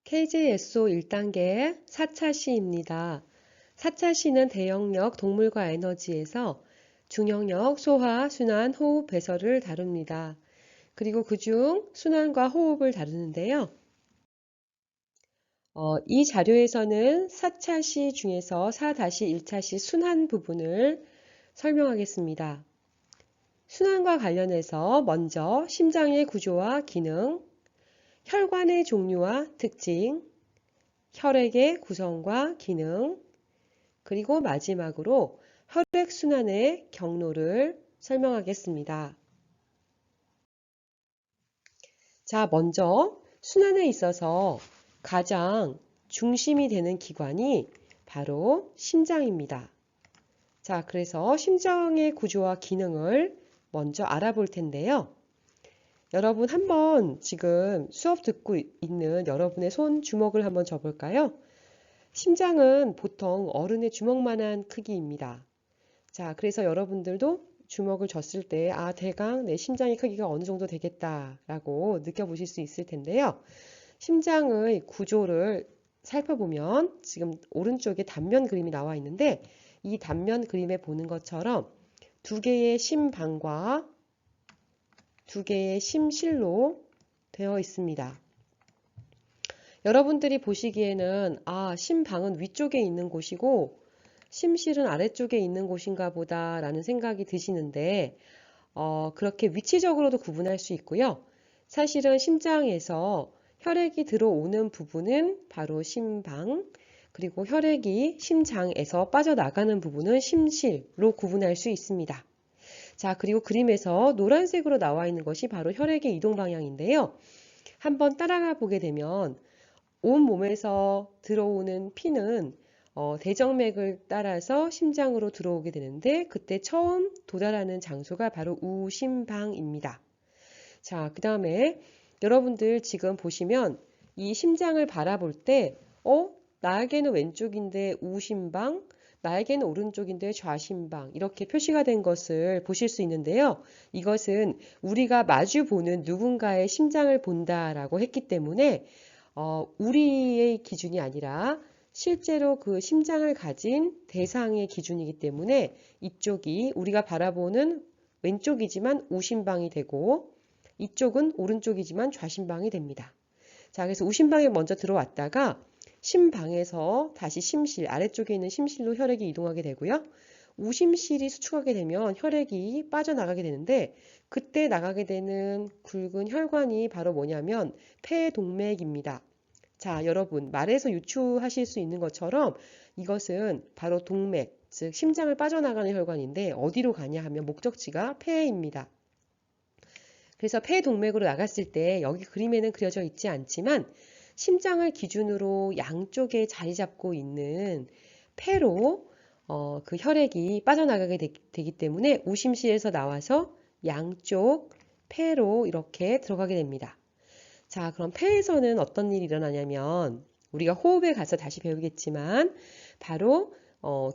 KJSO 1단계 4차 시입니다. 4차 시는 대영역 동물과 에너지에서 중영역 소화, 순환, 호흡, 배설을 다룹니다. 그리고 그중 순환과 호흡을 다루는데요. 이 자료에서는 4차 시 중에서 4-1차 시 순환 부분을 설명하겠습니다. 순환과 관련해서 먼저 심장의 구조와 기능, 혈관의 종류와 특징, 혈액의 구성과 기능, 그리고 마지막으로 혈액순환의 경로를 설명하겠습니다. 자, 먼저 순환에 있어서 가장 중심이 되는 기관이 바로 심장입니다. 자, 그래서 심장의 구조와 기능을 먼저 알아볼 텐데요. 여러분 한번 지금 수업 듣고 있는 여러분의 손 주먹을 한번 줘볼까요? 심장은 보통 어른의 주먹만한 크기입니다. 자, 그래서 여러분들도 주먹을 줬을 때, 대강 내 심장의 크기가 어느 정도 되겠다라고 느껴보실 수 있을 텐데요. 심장의 구조를 살펴보면 지금 오른쪽에 단면 그림이 나와 있는데 이 단면 그림에 보는 것처럼 두 개의 심방과 두 개의 심실로 되어 있습니다. 여러분들이 보시기에는 심방은 위쪽에 있는 곳이고 심실은 아래쪽에 있는 곳인가 보다 라는 생각이 드시는데 그렇게 위치적으로도 구분할 수 있고요. 사실은 심장에서 혈액이 들어오는 부분은 바로 심방, 그리고 혈액이 심장에서 빠져나가는 부분은 심실로 구분할 수 있습니다. 자, 그리고 그림에서 노란색으로 나와 있는 것이 바로 혈액의 이동 방향인데요. 한번 따라가 보게 되면 온 몸에서 들어오는 피는 대정맥을 따라서 심장으로 들어오게 되는데 그때 처음 도달하는 장소가 바로 우심방입니다. 자, 그 다음에 여러분들 지금 보시면 이 심장을 바라볼 때 나에게는 왼쪽인데 우심방, 나에게는 오른쪽인데 좌심방 이렇게 표시가 된 것을 보실 수 있는데요. 이것은 우리가 마주 보는 누군가의 심장을 본다라고 했기 때문에 우리의 기준이 아니라 실제로 그 심장을 가진 대상의 기준이기 때문에 이쪽이 우리가 바라보는 왼쪽이지만 우심방이 되고 이쪽은 오른쪽이지만 좌심방이 됩니다. 자, 그래서 우심방에 먼저 들어왔다가 심방에서 다시 심실, 아래쪽에 있는 심실로 혈액이 이동하게 되고요. 우심실이 수축하게 되면 혈액이 빠져나가게 되는데 그때 나가게 되는 굵은 혈관이 바로 뭐냐면 폐동맥입니다. 자, 여러분 말에서 유추하실 수 있는 것처럼 이것은 바로 동맥, 즉 심장을 빠져나가는 혈관인데 어디로 가냐 하면 목적지가 폐입니다. 그래서 폐동맥으로 나갔을 때 여기 그림에는 그려져 있지 않지만 심장을 기준으로 양쪽에 자리 잡고 있는 폐로 그 혈액이 빠져나가게 되기 때문에 우심실에서 나와서 양쪽 폐로 이렇게 들어가게 됩니다. 자, 그럼 폐에서는 어떤 일이 일어나냐면 우리가 호흡에 가서 다시 배우겠지만 바로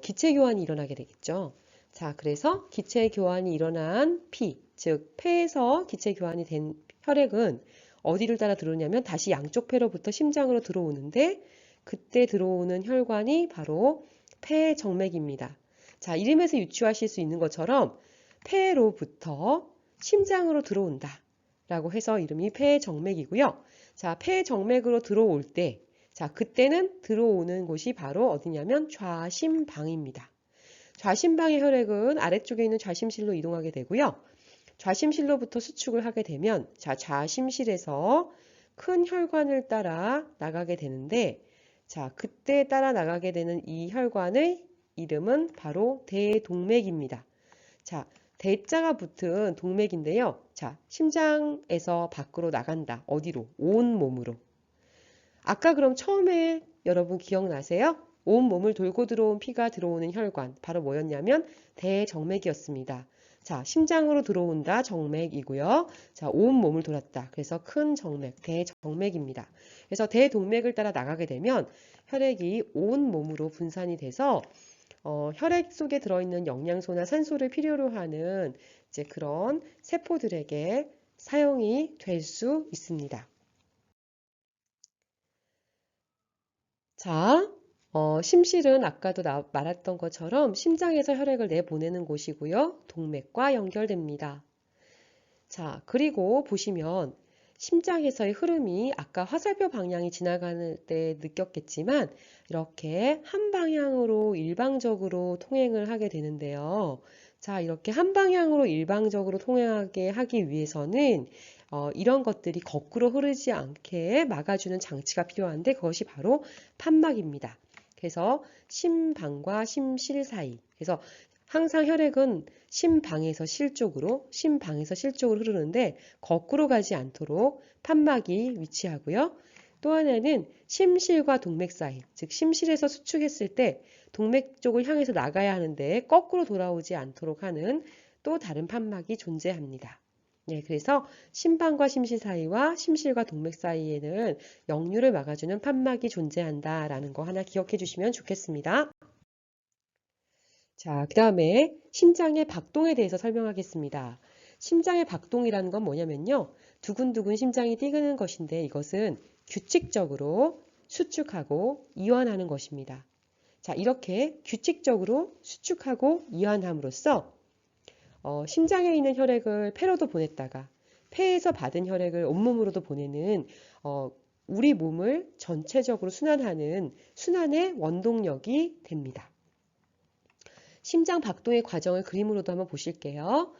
기체 교환이 일어나게 되겠죠. 자, 그래서 기체 교환이 일어난 피, 즉 폐에서 기체 교환이 된 혈액은 어디를 따라 들어오냐면 다시 양쪽 폐로부터 심장으로 들어오는데 그때 들어오는 혈관이 바로 폐정맥입니다. 자, 이름에서 유추하실 수 있는 것처럼 폐로부터 심장으로 들어온다 라고 해서 이름이 폐정맥이고요. 자, 폐정맥으로 들어올 때, 자, 그때는 들어오는 곳이 바로 어디냐면 좌심방입니다. 좌심방의 혈액은 아래쪽에 있는 좌심실로 이동하게 되고요. 좌심실로부터 수축을 하게 되면 자, 좌심실에서 큰 혈관을 따라 나가게 되는데 자, 그때 따라 나가게 되는 이 혈관의 이름은 바로 대동맥입니다. 자, 대자가 붙은 동맥인데요. 자, 심장에서 밖으로 나간다. 어디로? 온 몸으로. 아까 그럼 처음에 여러분 기억나세요? 온 몸을 돌고 들어온 피가 들어오는 혈관. 바로 뭐였냐면 대정맥이었습니다. 자, 심장으로 들어온다. 정맥이고요. 자, 온 몸을 돌았다. 그래서 큰 정맥, 대정맥입니다. 그래서 대동맥을 따라 나가게 되면 혈액이 온 몸으로 분산이 돼서 혈액 속에 들어있는 영양소나 산소를 필요로 하는 이제 그런 세포들에게 사용이 될 수 있습니다. 자, 심실은 아까도 말했던 것처럼 심장에서 혈액을 내보내는 곳이고요. 동맥과 연결됩니다. 자, 그리고 보시면 심장에서의 흐름이 아까 화살표 방향이 지나가는 때 느꼈겠지만 이렇게 한 방향으로 일방적으로 통행을 하게 되는데요. 자, 이렇게 한 방향으로 일방적으로 통행하게 하기 위해서는 이런 것들이 거꾸로 흐르지 않게 막아주는 장치가 필요한데 그것이 바로 판막입니다. 그래서 심방과 심실 사이. 그래서 항상 혈액은 심방에서 실 쪽으로, 심방에서 실 쪽으로 흐르는데 거꾸로 가지 않도록 판막이 위치하고요. 또 하나는 심실과 동맥 사이, 즉 심실에서 수축했을 때 동맥 쪽을 향해서 나가야 하는데 거꾸로 돌아오지 않도록 하는 또 다른 판막이 존재합니다. 네, 그래서 심방과 심실 사이와 심실과 동맥 사이에는 역류를 막아주는 판막이 존재한다라는 거 하나 기억해 주시면 좋겠습니다. 자, 그 다음에 심장의 박동에 대해서 설명하겠습니다. 심장의 박동이라는 건 뭐냐면요. 두근두근 심장이 뛰는 것인데 이것은 규칙적으로 수축하고 이완하는 것입니다. 자, 이렇게 규칙적으로 수축하고 이완함으로써 심장에 있는 혈액을 폐로도 보냈다가 폐에서 받은 혈액을 온몸으로도 보내는 우리 몸을 전체적으로 순환하는 순환의 원동력이 됩니다. 심장 박동의 과정을 그림으로도 한번 보실게요.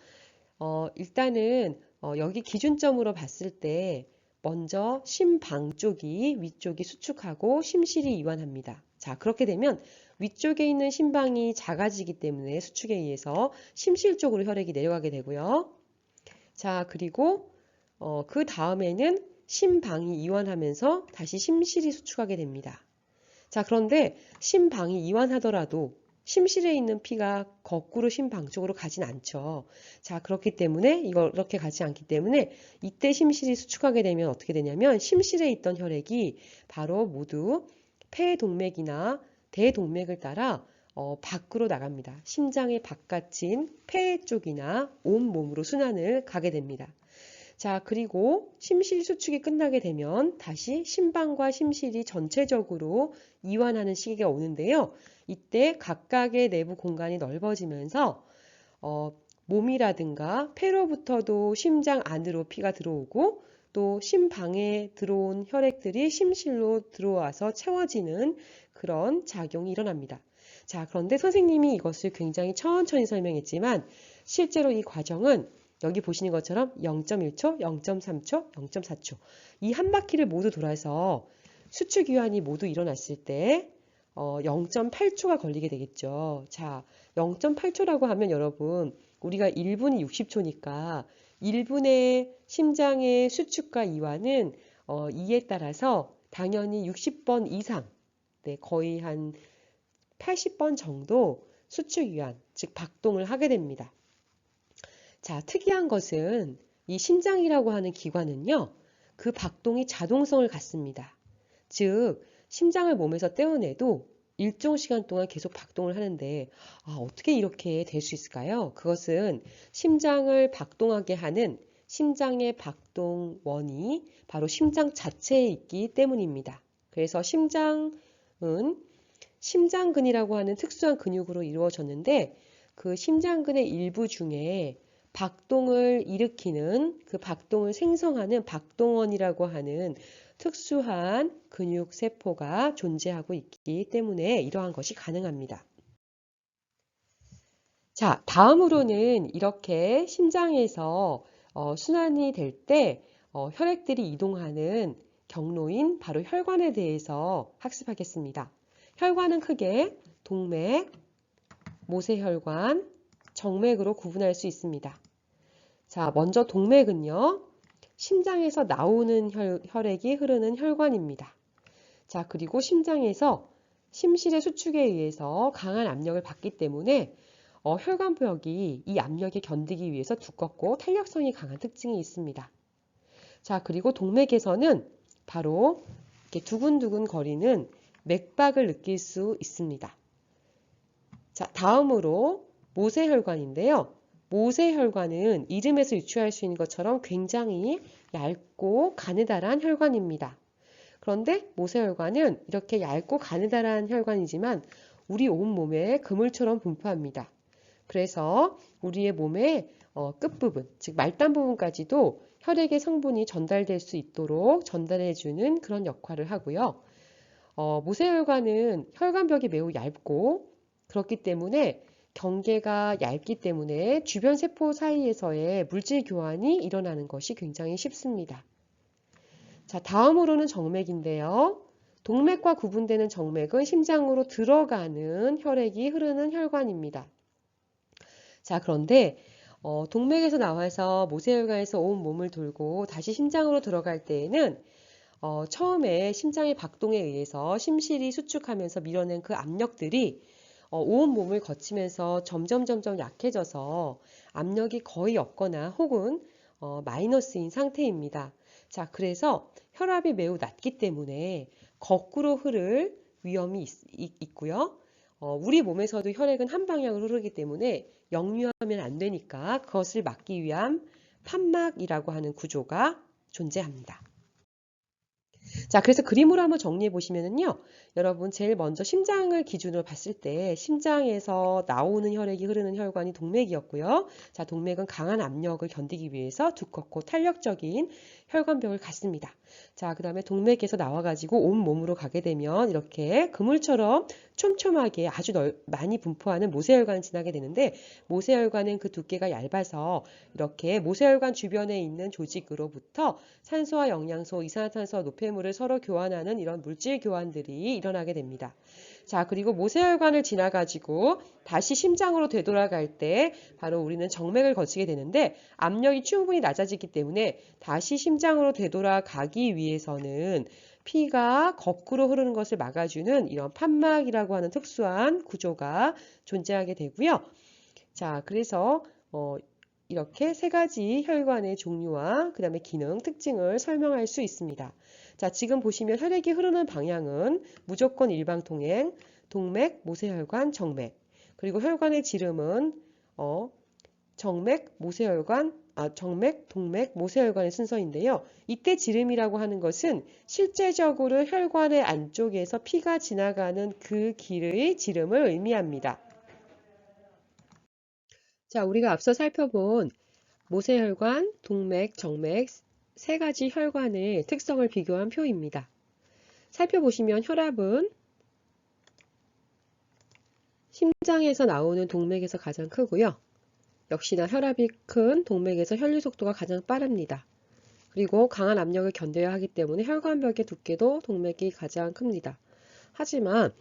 일단은 여기 기준점으로 봤을 때 먼저 심방 쪽이 위쪽이 수축하고 심실이 이완합니다. 자, 그렇게 되면 위쪽에 있는 심방이 작아지기 때문에 수축에 의해서 심실 쪽으로 혈액이 내려가게 되고요. 자, 그리고 그 다음에는 심방이 이완하면서 다시 심실이 수축하게 됩니다. 자, 그런데 심방이 이완하더라도 심실에 있는 피가 거꾸로 심방 쪽으로 가진 않죠. 자, 그렇기 때문에 이렇게 가지 않기 때문에 이때 심실이 수축하게 되면 어떻게 되냐면 심실에 있던 혈액이 바로 모두 폐동맥이나 대동맥을 따라 밖으로 나갑니다. 심장의 바깥인 폐 쪽이나 온몸으로 순환을 가게 됩니다. 자, 그리고 심실 수축이 끝나게 되면 다시 심방과 심실이 전체적으로 이완하는 시기가 오는데요. 이때 각각의 내부 공간이 넓어지면서 몸이라든가 폐로부터도 심장 안으로 피가 들어오고 또 심방에 들어온 혈액들이 심실로 들어와서 채워지는 그런 작용이 일어납니다. 자, 그런데 선생님이 이것을 굉장히 천천히 설명했지만 실제로 이 과정은 여기 보시는 것처럼 0.1초, 0.3초, 0.4초 이 한 바퀴를 모두 돌아서 수축 이완이 모두 일어났을 때 0.8초가 걸리게 되겠죠. 자, 0.8초라고 하면 여러분 우리가 1분이 60초니까 1분의 심장의 수축과 이완은 이에 따라서 당연히 60번 이상, 네, 거의 한 80번 정도 수축 이완, 즉 박동을 하게 됩니다. 자, 특이한 것은 이 심장이라고 하는 기관은요, 그 박동이 자동성을 갖습니다. 즉, 심장을 몸에서 떼어내도 일정 시간 동안 계속 박동을 하는데, 어떻게 이렇게 될 수 있을까요? 그것은 심장을 박동하게 하는 심장의 박동원이 바로 심장 자체에 있기 때문입니다. 그래서 심장은 심장근이라고 하는 특수한 근육으로 이루어졌는데, 그 심장근의 일부 중에 박동을 일으키는 그 박동을 생성하는 박동원이라고 하는 특수한 근육 세포가 존재하고 있기 때문에 이러한 것이 가능합니다. 자, 다음으로는 이렇게 심장에서 순환이 될 때 혈액들이 이동하는 경로인 바로 혈관에 대해서 학습하겠습니다. 혈관은 크게 동맥, 모세혈관, 정맥으로 구분할 수 있습니다. 자, 먼저 동맥은요, 심장에서 나오는 혈액이 흐르는 혈관입니다. 자, 그리고 심장에서 심실의 수축에 의해서 강한 압력을 받기 때문에 혈관벽이 이 압력에 견디기 위해서 두껍고 탄력성이 강한 특징이 있습니다. 자, 그리고 동맥에서는 바로 이렇게 두근두근 거리는 맥박을 느낄 수 있습니다. 자, 다음으로 모세혈관인데요. 모세혈관은 이름에서 유추할 수 있는 것처럼 굉장히 얇고 가느다란 혈관입니다. 그런데 모세혈관은 이렇게 얇고 가느다란 혈관이지만 우리 온몸에 그물처럼 분포합니다. 그래서 우리의 몸의 끝부분, 즉 말단 부분까지도 혈액의 성분이 전달될 수 있도록 전달해주는 그런 역할을 하고요. 모세혈관은 혈관벽이 매우 얇고 그렇기 때문에 경계가 얇기 때문에 주변 세포 사이에서의 물질 교환이 일어나는 것이 굉장히 쉽습니다. 자, 다음으로는 정맥인데요. 동맥과 구분되는 정맥은 심장으로 들어가는 혈액이 흐르는 혈관입니다. 자, 그런데 동맥에서 나와서 모세혈관에서 온 몸을 돌고 다시 심장으로 들어갈 때에는 처음에 심장의 박동에 의해서 심실이 수축하면서 밀어낸 그 압력들이 온 몸을 거치면서 점점 약해져서 압력이 거의 없거나 혹은 마이너스인 상태입니다. 자, 그래서 혈압이 매우 낮기 때문에 거꾸로 흐를 위험이 있고요. 우리 몸에서도 혈액은 한 방향으로 흐르기 때문에 역류하면 안 되니까 그것을 막기 위한 판막이라고 하는 구조가 존재합니다. 자, 그래서 그림으로 한번 정리해 보시면은요. 여러분 제일 먼저 심장을 기준으로 봤을 때 심장에서 나오는 혈액이 흐르는 혈관이 동맥이었고요. 자, 동맥은 강한 압력을 견디기 위해서 두껍고 탄력적인 혈관벽을 갖습니다. 자, 그다음에 동맥에서 나와 가지고 온 몸으로 가게 되면 이렇게 그물처럼 촘촘하게 아주 많이 분포하는 모세혈관을 지나게 되는데 모세혈관은 그 두께가 얇아서 이렇게 모세혈관 주변에 있는 조직으로부터 산소와 영양소, 이산화탄소와 노폐물을 서로 교환하는 이런 물질 교환들이 일어나게 됩니다. 자, 그리고 모세혈관을 지나가지고 다시 심장으로 되돌아갈 때 바로 우리는 정맥을 거치게 되는데 압력이 충분히 낮아지기 때문에 다시 심장으로 되돌아가기 위해서는 피가 거꾸로 흐르는 것을 막아주는 이런 판막이라고 하는 특수한 구조가 존재하게 되고요. 자, 그래서 이렇게 세 가지 혈관의 종류와 그 다음에 기능, 특징을 설명할 수 있습니다. 자, 지금 보시면 혈액이 흐르는 방향은 무조건 일방통행, 동맥, 모세혈관, 정맥. 그리고 혈관의 지름은 정맥, 정맥, 동맥, 모세혈관의 순서인데요. 이때 지름이라고 하는 것은 실제적으로 혈관의 안쪽에서 피가 지나가는 그 길의 지름을 의미합니다. 자, 우리가 앞서 살펴본 모세혈관, 동맥, 정맥 세 가지 혈관의 특성을 비교한 표입니다. 살펴보시면 혈압은 심장에서 나오는 동맥에서 가장 크고요. 역시나 혈압이 큰 동맥에서 혈류 속도가 가장 빠릅니다. 그리고 강한 압력을 견뎌야 하기 때문에 혈관벽의 두께도 동맥이 가장 큽니다. 하지만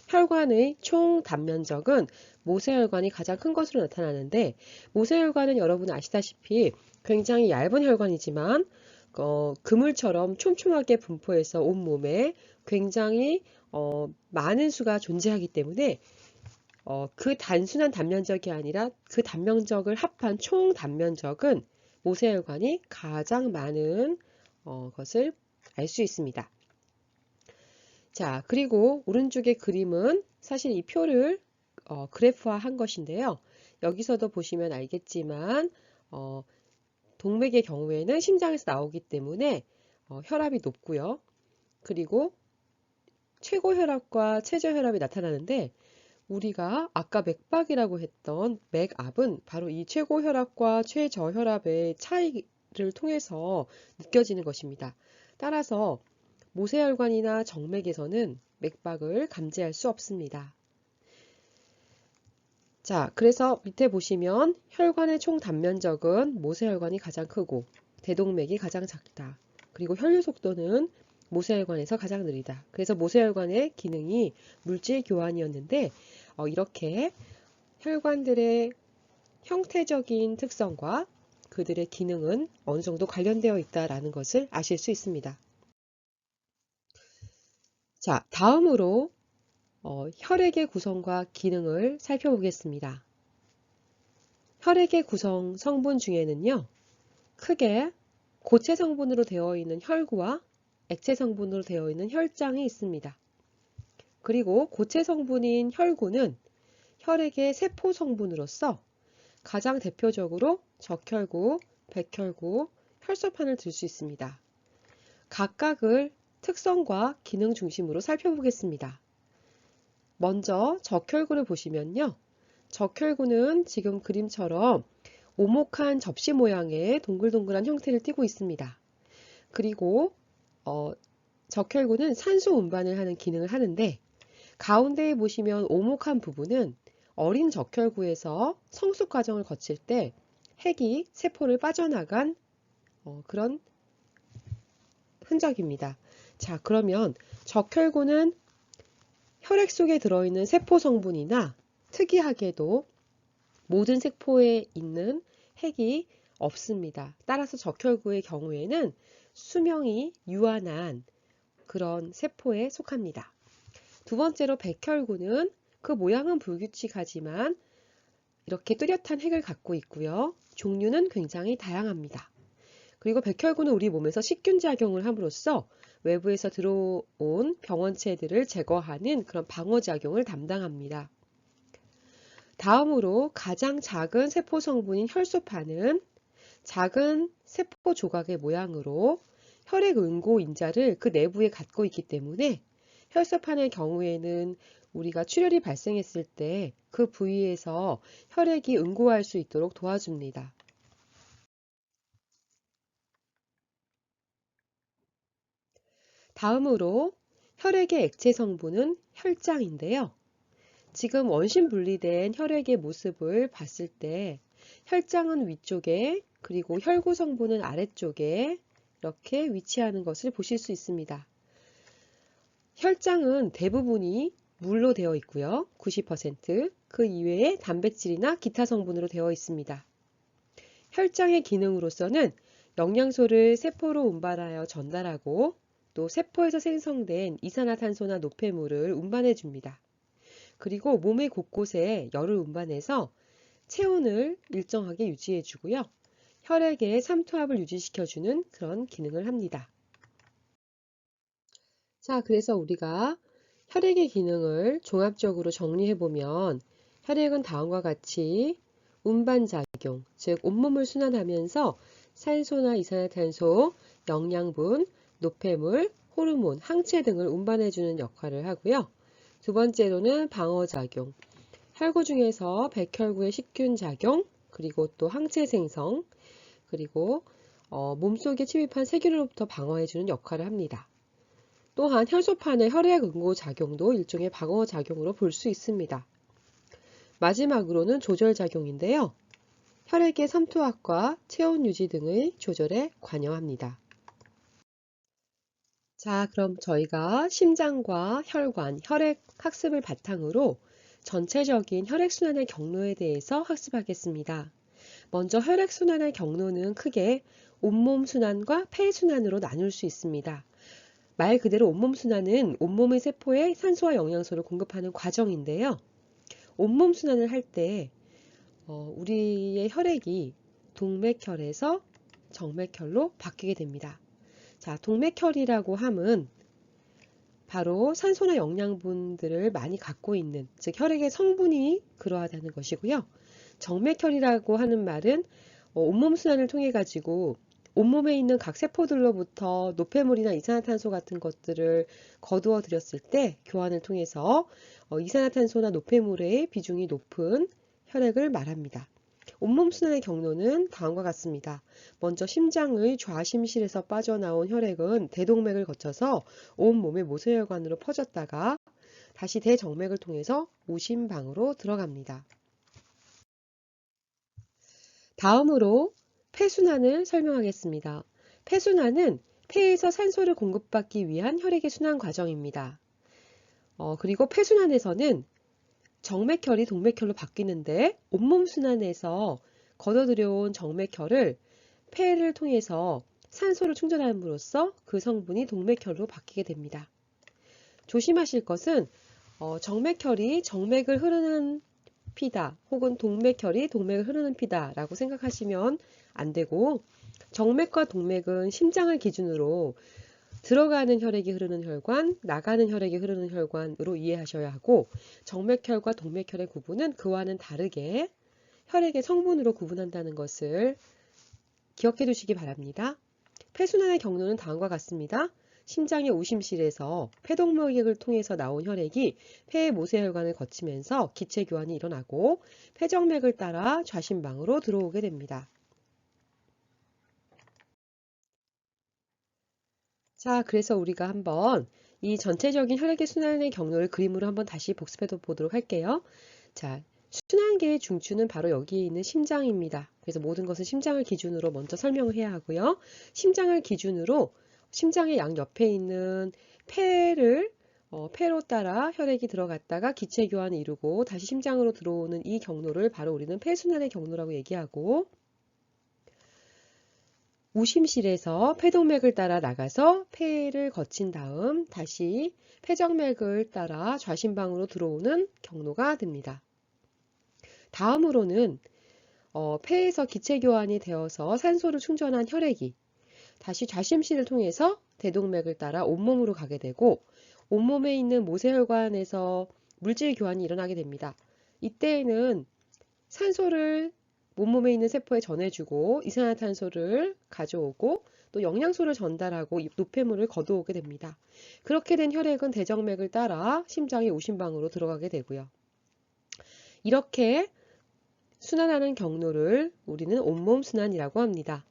혈관의 총 단면적은 모세혈관이 가장 큰 것으로 나타나는데 모세혈관은 여러분 아시다시피 굉장히 얇은 혈관이지만 그물처럼 촘촘하게 분포해서 온몸에 굉장히 많은 수가 존재하기 때문에 그 단순한 단면적이 아니라 그 단면적을 합한 총 단면적은 모세혈관이 가장 많은 것을 알 수 있습니다. 자, 그리고 오른쪽의 그림은 사실 이 표를 그래프화한 것인데요. 여기서도 보시면 알겠지만 동맥의 경우에는 심장에서 나오기 때문에 혈압이 높고요. 그리고 최고 혈압과 최저 혈압이 나타나는데 우리가 아까 맥박이라고 했던 맥압은 바로 이 최고 혈압과 최저 혈압의 차이를 통해서 느껴지는 것입니다. 따라서 모세혈관이나 정맥에서는 맥박을 감지할 수 없습니다. 자, 그래서 밑에 보시면 혈관의 총 단면적은 모세혈관이 가장 크고 대동맥이 가장 작다. 그리고 혈류 속도는 모세혈관에서 가장 느리다. 그래서 모세혈관의 기능이 물질 교환이었는데 이렇게 혈관들의 형태적인 특성과 그들의 기능은 어느 정도 관련되어 있다는 것을 아실 수 있습니다. 자, 다음으로 혈액의 구성과 기능을 살펴보겠습니다. 혈액의 구성 성분 중에는요, 크게 고체 성분으로 되어 있는 혈구와 액체 성분으로 되어 있는 혈장이 있습니다. 그리고 고체 성분인 혈구는 혈액의 세포 성분으로서 가장 대표적으로 적혈구, 백혈구, 혈소판을 들 수 있습니다. 각각을 특성과 기능 중심으로 살펴보겠습니다. 먼저 적혈구를 보시면요. 적혈구는 지금 그림처럼 오목한 접시 모양의 동글동글한 형태를 띠고 있습니다. 그리고 적혈구는 산소 운반을 하는 기능을 하는데 가운데에 보시면 오목한 부분은 어린 적혈구에서 성숙 과정을 거칠 때 핵이 세포를 빠져나간 그런 흔적입니다. 자, 그러면 적혈구는 혈액 속에 들어있는 세포 성분이나 특이하게도 모든 세포에 있는 핵이 없습니다. 따라서 적혈구의 경우에는 수명이 유한한 그런 세포에 속합니다. 두 번째로 백혈구는 그 모양은 불규칙하지만 이렇게 뚜렷한 핵을 갖고 있고요. 종류는 굉장히 다양합니다. 그리고 백혈구는 우리 몸에서 식균 작용을 함으로써 외부에서 들어온 병원체들을 제거하는 그런 방어작용을 담당합니다. 다음으로 가장 작은 세포 성분인 혈소판은 작은 세포 조각의 모양으로 혈액 응고 인자를 그 내부에 갖고 있기 때문에 혈소판의 경우에는 우리가 출혈이 발생했을 때 그 부위에서 혈액이 응고할 수 있도록 도와줍니다. 다음으로 혈액의 액체 성분은 혈장인데요. 지금 원심 분리된 혈액의 모습을 봤을 때 혈장은 위쪽에 그리고 혈구 성분은 아래쪽에 이렇게 위치하는 것을 보실 수 있습니다. 혈장은 대부분이 물로 되어 있고요. 90%. 그 이외에 단백질이나 기타 성분으로 되어 있습니다. 혈장의 기능으로서는 영양소를 세포로 운반하여 전달하고 또 세포에서 생성된 이산화탄소나 노폐물을 운반해 줍니다. 그리고 몸의 곳곳에 열을 운반해서 체온을 일정하게 유지해 주고요. 혈액의 삼투압을 유지시켜 주는 그런 기능을 합니다. 자, 그래서 우리가 혈액의 기능을 종합적으로 정리해 보면 혈액은 다음과 같이 운반작용, 즉 온몸을 순환하면서 산소나 이산화탄소, 영양분, 노폐물, 호르몬, 항체 등을 운반해 주는 역할을 하고요. 두 번째로는 방어작용, 혈구 중에서 백혈구의 식균 작용, 그리고 또 항체 생성, 그리고 몸속에 침입한 세균으로부터 방어해 주는 역할을 합니다. 또한 혈소판의 혈액 응고 작용도 일종의 방어 작용으로 볼 수 있습니다. 마지막으로는 조절 작용인데요. 혈액의 삼투압과 체온 유지 등의 조절에 관여합니다. 자, 그럼 저희가 심장과 혈관, 혈액 학습을 바탕으로 전체적인 혈액순환의 경로에 대해서 학습하겠습니다. 먼저 혈액순환의 경로는 크게 온몸 순환과 폐 순환으로 나눌 수 있습니다. 말 그대로 온몸 순환은 온몸의 세포에 산소와 영양소를 공급하는 과정인데요. 온몸 순환을 할 때 우리의 혈액이 동맥혈에서 정맥혈로 바뀌게 됩니다. 자, 동맥혈이라고 함은 바로 산소나 영양분들을 많이 갖고 있는, 즉 혈액의 성분이 그러하다는 것이고요. 정맥혈이라고 하는 말은 온몸 순환을 통해 가지고 온몸에 있는 각 세포들로부터 노폐물이나 이산화탄소 같은 것들을 거두어 들였을 때 교환을 통해서 이산화탄소나 노폐물의 비중이 높은 혈액을 말합니다. 온몸 순환의 경로는 다음과 같습니다. 먼저 심장의 좌심실에서 빠져나온 혈액은 대동맥을 거쳐서 온몸의 모세혈관으로 퍼졌다가 다시 대정맥을 통해서 오심방으로 들어갑니다. 다음으로 폐순환을 설명하겠습니다. 폐순환은 폐에서 산소를 공급받기 위한 혈액의 순환 과정입니다. 그리고 폐순환에서는 정맥혈이 동맥혈로 바뀌는데 온몸 순환에서 걷어들여온 정맥혈을 폐를 통해서 산소를 충전함으로써 그 성분이 동맥혈로 바뀌게 됩니다. 조심하실 것은 정맥혈이 정맥을 흐르는 피다 혹은 동맥혈이 동맥을 흐르는 피다 라고 생각하시면 안 되고, 정맥과 동맥은 심장을 기준으로 들어가는 혈액이 흐르는 혈관, 나가는 혈액이 흐르는 혈관으로 이해하셔야 하고, 정맥혈과 동맥혈의 구분은 그와는 다르게 혈액의 성분으로 구분한다는 것을 기억해 두시기 바랍니다. 폐순환의 경로는 다음과 같습니다. 심장의 오심실에서 폐동맥을 통해서 나온 혈액이 폐의 모세혈관을 거치면서 기체 교환이 일어나고 폐정맥을 따라 좌심방으로 들어오게 됩니다. 자, 그래서 우리가 한번 이 전체적인 혈액의 순환의 경로를 그림으로 한번 다시 복습해 보도록 할게요. 자, 순환계의 중추는 바로 여기에 있는 심장입니다. 그래서 모든 것은 심장을 기준으로 먼저 설명을 해야 하고요. 심장을 기준으로 심장의 양옆에 있는 폐로 따라 혈액이 들어갔다가 기체 교환을 이루고 다시 심장으로 들어오는 이 경로를 바로 우리는 폐순환의 경로라고 얘기하고, 우심실에서 폐동맥을 따라 나가서 폐를 거친 다음 다시 폐정맥을 따라 좌심방으로 들어오는 경로가 됩니다. 다음으로는 폐에서 기체 교환이 되어서 산소를 충전한 혈액이 다시 좌심실을 통해서 대동맥을 따라 온몸으로 가게 되고, 온몸에 있는 모세혈관에서 물질 교환이 일어나게 됩니다. 이때에는 산소를 온몸에 있는 세포에 전해주고 이산화탄소를 가져오고 또 영양소를 전달하고 노폐물을 거두오게 됩니다. 그렇게 된 혈액은 대정맥을 따라 심장의 오심방으로 들어가게 되고요. 이렇게 순환하는 경로를 우리는 온몸 순환이라고 합니다.